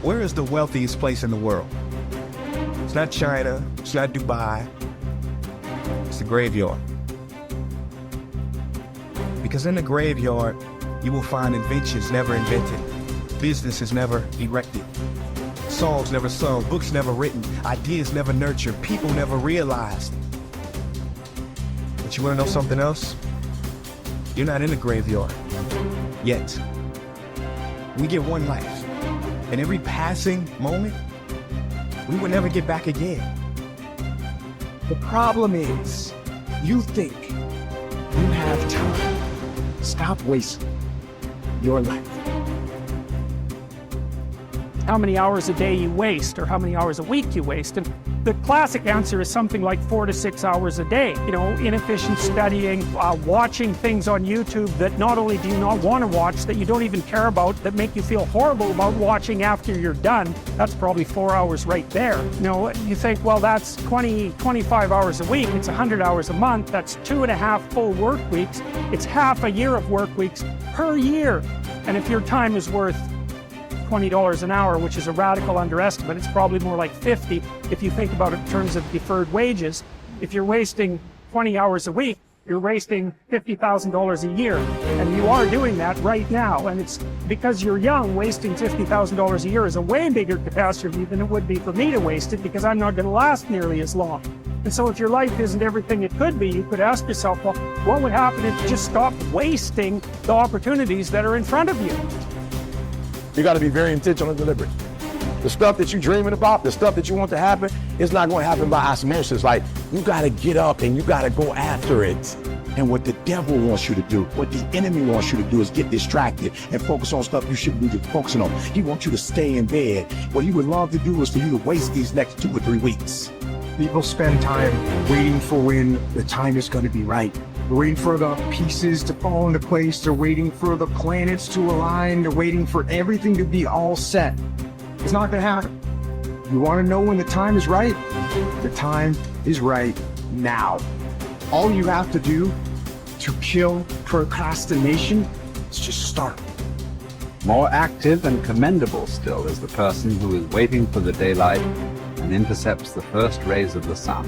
Where is the wealthiest place in the world? It's not China, it's not Dubai, it's the graveyard. Because in the graveyard, you will find inventions never invented, businesses never erected, songs never sung, books never written, ideas never nurtured, people never realized. But you wanna know something else? You're not in the graveyard, yet. We get one life, and every passing moment, we will never get back again. The problem is, you think you have time. Stop wasting your life. How many hours a day you waste or how many hours a week you waste. And the classic answer is something like 4 to 6 hours a day. You know, inefficient studying, watching things on YouTube that not only do you not want to watch, that you don't even care about, that make you feel horrible about watching after you're done. That's probably 4 hours right there. You know, you think, well, that's 25 hours a week. It's 100 hours a month. That's 2.5 full work weeks. It's half a year of work weeks per year. And if your time is worth $20 an hour, which is a radical underestimate, it's probably more like 50 if you think about it in terms of deferred wages. If you're wasting 20 hours a week, you're wasting $50,000 a year. And you are doing that right now. And it's because you're young, wasting $50,000 a year is a way bigger catastrophe than it would be for me to waste it, because I'm not going to last nearly as long. And so if your life isn't everything it could be, you could ask yourself, well, what would happen if you just stopped wasting the opportunities that are in front of you? You got to be very intentional and deliberate. The stuff that you're dreaming about, the stuff that you want to happen, it's not going to happen by osmosis. Like, you got to get up and you got to go after it. And what the devil wants you to do, what the enemy wants you to do, is get distracted and focus on stuff you shouldn't be focusing on. He wants you to stay in bed. What he would love to do is for you to waste these next 2 or 3 weeks. People spend time waiting for when the time is going to be right. They're waiting for the pieces to fall into place. They're waiting for the planets to align. They're waiting for everything to be all set. It's not going to happen. You want to know when the time is right? The time is right now. All you have to do to kill procrastination is just start. More active and commendable still is the person who is waiting for the daylight and intercepts the first rays of the sun.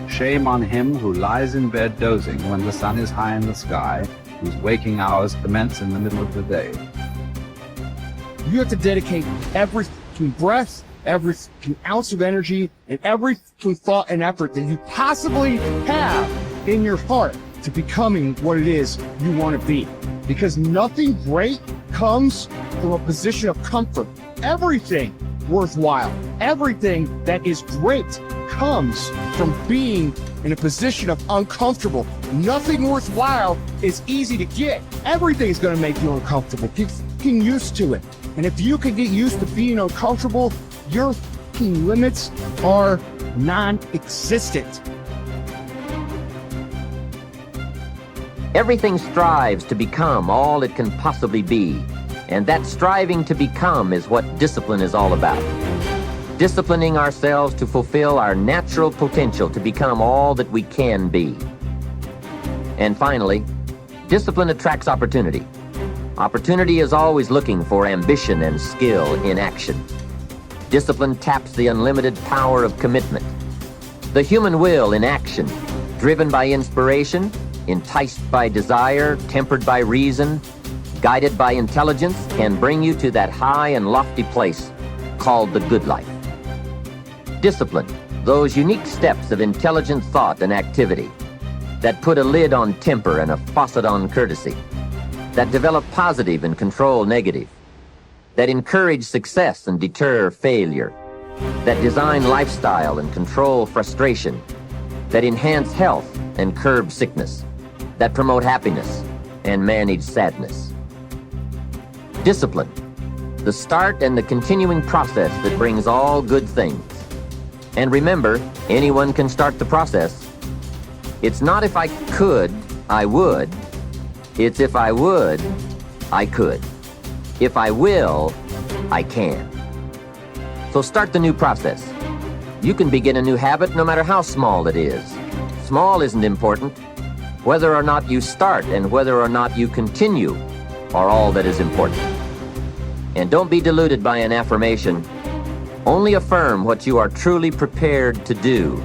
Shame on him who lies in bed dozing when the sun is high in the sky, whose waking hours commence in the middle of the day. You have to dedicate every breath, every ounce of energy, and every thought and effort that you possibly have in your heart to becoming what it is you want to be. Because nothing great comes from a position of comfort. Everything worthwhile, everything that is great comes from being in a position of uncomfortable. Nothing worthwhile is easy to get. Everything's going to make you uncomfortable. Get fucking used to it. And if you can get used to being uncomfortable, your fucking limits are non-existent. Everything strives to become all it can possibly be. And that striving to become is what discipline is all about. Disciplining ourselves to fulfill our natural potential to become all that we can be. And finally, discipline attracts opportunity. Opportunity is always looking for ambition and skill in action. Discipline taps the unlimited power of commitment. The human will in action, driven by inspiration, enticed by desire, tempered by reason, guided by intelligence, can bring you to that high and lofty place called the good life. Discipline, those unique steps of intelligent thought and activity that put a lid on temper and a faucet on courtesy, that develop positive and control negative, that encourage success and deter failure, that design lifestyle and control frustration, that enhance health and curb sickness, that promote happiness and manage sadness. Discipline, the start and the continuing process that brings all good things. And remember, anyone can start the process. It's not if I could, I would. It's if I would, I could. If I will, I can. So start the new process. You can begin a new habit no matter how small it is. Small isn't important. Whether or not you start and whether or not you continue are all that is important. And don't be deluded by an affirmation. Only affirm what you are truly prepared to do.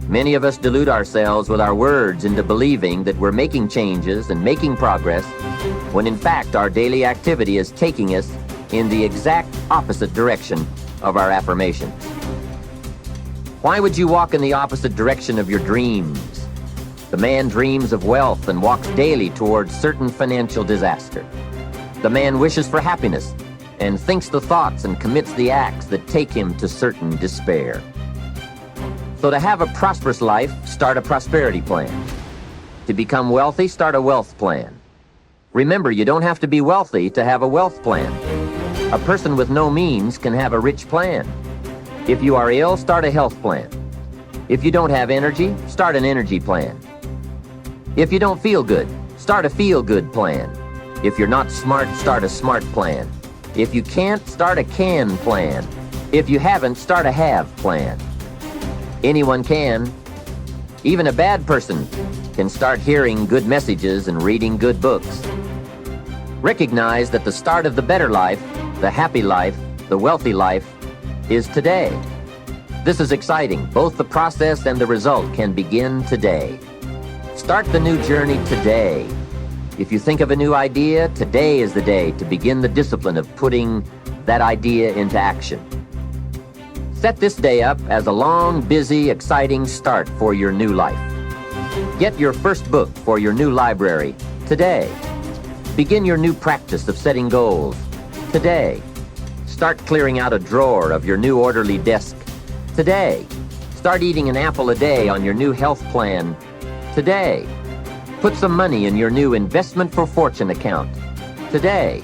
Many of us delude ourselves with our words into believing that we're making changes and making progress, when in fact our daily activity is taking us in the exact opposite direction of our affirmations. Why would you walk in the opposite direction of your dreams? The man dreams of wealth and walks daily towards certain financial disaster. The man wishes for happiness and thinks the thoughts and commits the acts that take him to certain despair. So to have a prosperous life, start a prosperity plan. To become wealthy, start a wealth plan. Remember, you don't have to be wealthy to have a wealth plan. A person with no means can have a rich plan. If you are ill, start a health plan. If you don't have energy, start an energy plan. If you don't feel good, start a feel-good plan. If you're not smart, start a smart plan. If you can't, start a can plan. If you haven't, start a have plan. Anyone can. Even a bad person can start hearing good messages and reading good books. Recognize that the start of the better life, the happy life, the wealthy life, is today. This is exciting. Both the process and the result can begin today. Start the new journey today. If you think of a new idea, today is the day to begin the discipline of putting that idea into action. Set this day up as a long, busy, exciting start for your new life. Get your first book for your new library today. Begin your new practice of setting goals today. Start clearing out a drawer of your new orderly desk today. Start eating an apple a day on your new health plan today. Put some money in your new investment for fortune account today.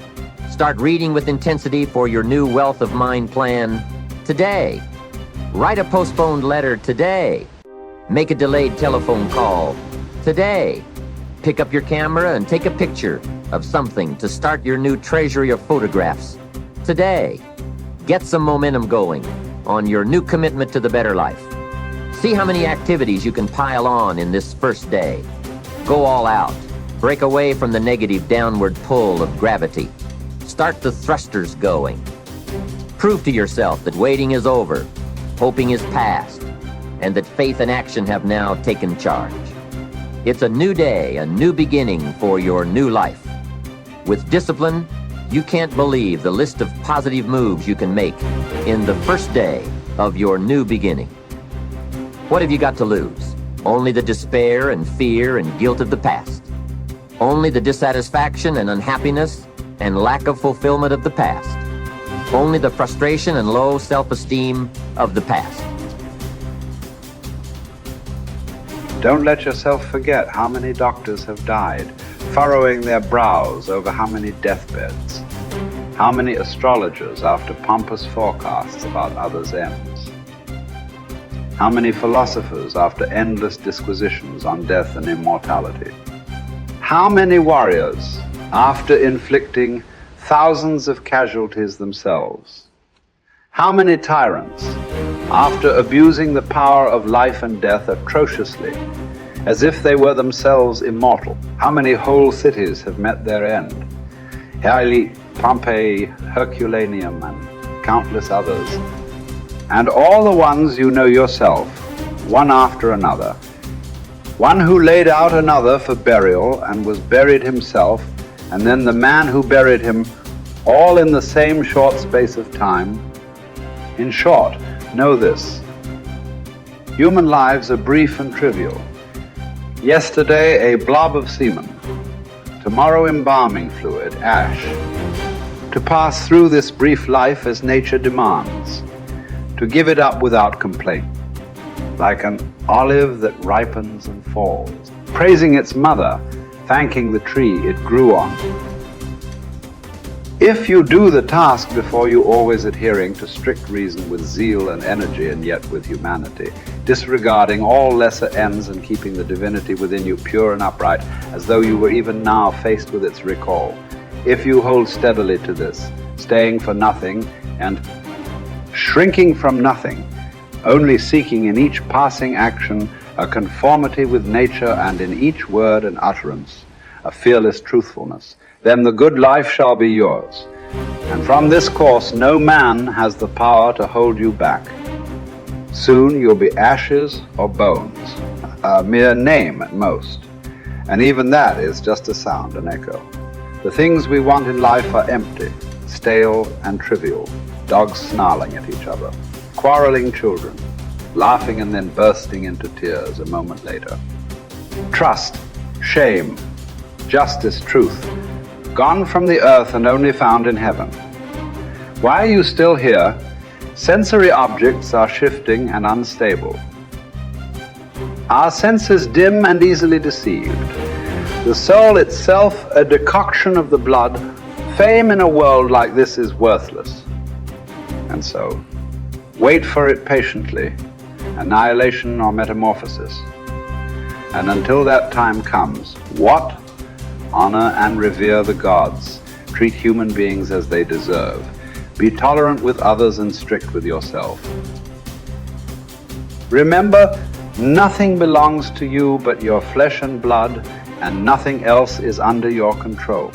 Start reading with intensity for your new wealth of mind plan today. Write a postponed letter today. Make a delayed telephone call today. Pick up your camera and take a picture of something to start your new treasury of photographs today. Get some momentum going on your new commitment to the better life. See how many activities you can pile on in this first day. Go all out. Break away from the negative downward pull of gravity. Start the thrusters going. Prove to yourself that waiting is over, hoping is past, and that faith and action have now taken charge. It's a new day, a new beginning for your new life. With discipline, you can't believe the list of positive moves you can make in the first day of your new beginning. What have you got to lose? Only the despair and fear and guilt of the past. Only the dissatisfaction and unhappiness and lack of fulfillment of the past. Only the frustration and low self-esteem of the past. Don't let yourself forget how many doctors have died, furrowing their brows over how many deathbeds, how many astrologers after pompous forecasts about others' ends, how many philosophers after endless disquisitions on death and immortality, how many warriors after inflicting thousands of casualties themselves, how many tyrants after abusing the power of life and death atrociously, as if they were themselves immortal. How many whole cities have met their end? Haile, Pompeii, Herculaneum, and countless others. And all the ones you know yourself, one after another. One who laid out another for burial and was buried himself, and then the man who buried him, all in the same short space of time. In short, know this: human lives are brief and trivial. Yesterday, a blob of semen. Tomorrow, embalming fluid, ash. To pass through this brief life as nature demands. To give it up without complaint. Like an olive that ripens and falls. Praising its mother, thanking the tree it grew on. If you do the task before you, always adhering to strict reason with zeal and energy, and yet with humanity, disregarding all lesser ends and keeping the divinity within you pure and upright, as though you were even now faced with its recall. If you hold steadily to this, staying for nothing and shrinking from nothing, only seeking in each passing action a conformity with nature, and in each word and utterance a fearless truthfulness, then the good life shall be yours. And from this course, no man has the power to hold you back. Soon you'll be ashes or bones, a mere name at most. And even that is just a sound, an echo. The things we want in life are empty, stale and trivial. Dogs snarling at each other, quarreling children, laughing and then bursting into tears a moment later. Trust, shame, justice, truth, gone from the earth and only found in heaven. Why are you still here? Sensory objects are shifting and unstable. Our senses dim and easily deceived. The soul itself a decoction of the blood. Fame in a world like this is worthless. And so, wait for it patiently, annihilation or metamorphosis. And until that time comes, what? Honor and revere the gods. Treat human beings as they deserve. Be tolerant with others and strict with yourself. Remember, nothing belongs to you but your flesh and blood, and nothing else is under your control.